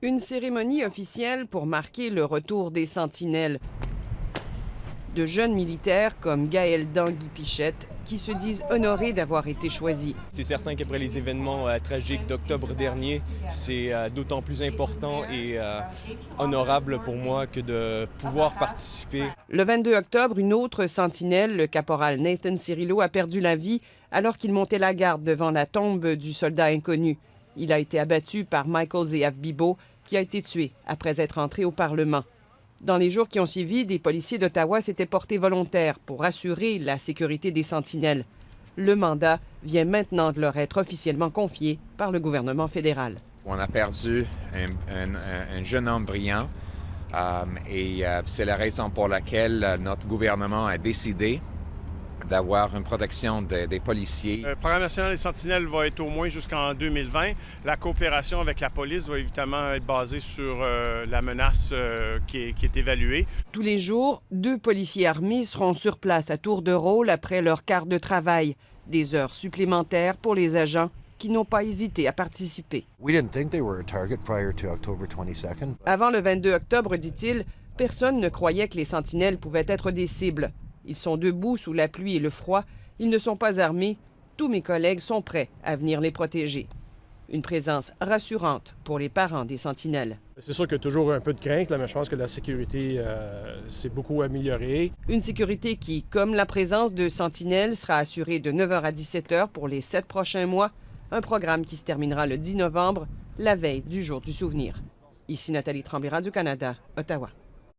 Une cérémonie officielle pour marquer le retour des sentinelles. De jeunes militaires comme Gaël Tanguy-Pichette qui se disent honorés d'avoir été choisis. C'est certain qu'après les événements tragiques d'octobre dernier, c'est d'autant plus important et honorable pour moi que de pouvoir participer. Le 22 octobre, une autre sentinelle, le caporal Nathan Cirillo, a perdu la vie alors qu'il montait la garde devant la tombe du soldat inconnu. Il a été abattu par Michael Ze'ev Bibeau, qui a été tué après être entré au Parlement. Dans les jours qui ont suivi, des policiers d'Ottawa s'étaient portés volontaires pour assurer la sécurité des sentinelles. Le mandat vient maintenant de leur être officiellement confié par le gouvernement fédéral. On a perdu un jeune homme brillant et c'est la raison pour laquelle notre gouvernement a décidé d'avoir une protection des policiers. Le programme national des sentinelles va être au moins jusqu'en 2020. La coopération avec la police va évidemment être basée sur la menace qui est évaluée. Tous les jours, 2 policiers armés seront sur place à tour de rôle après leur quart de travail. Des heures supplémentaires pour les agents qui n'ont pas hésité à participer. Avant le 22 octobre, dit-il, personne ne croyait que les sentinelles pouvaient être des cibles. Ils sont debout sous la pluie et le froid. Ils ne sont pas armés. Tous mes collègues sont prêts à venir les protéger. Une présence rassurante pour les parents des sentinelles. C'est sûr qu'il y a toujours un peu de crainte, là, mais je pense que la sécurité s'est beaucoup améliorée. Une sécurité qui, comme la présence de sentinelles, sera assurée de 9h à 17h pour les 7 prochains mois. Un programme qui se terminera le 10 novembre, la veille du Jour du souvenir. Ici Nathalie Tremblay, Radio-Canada, Ottawa.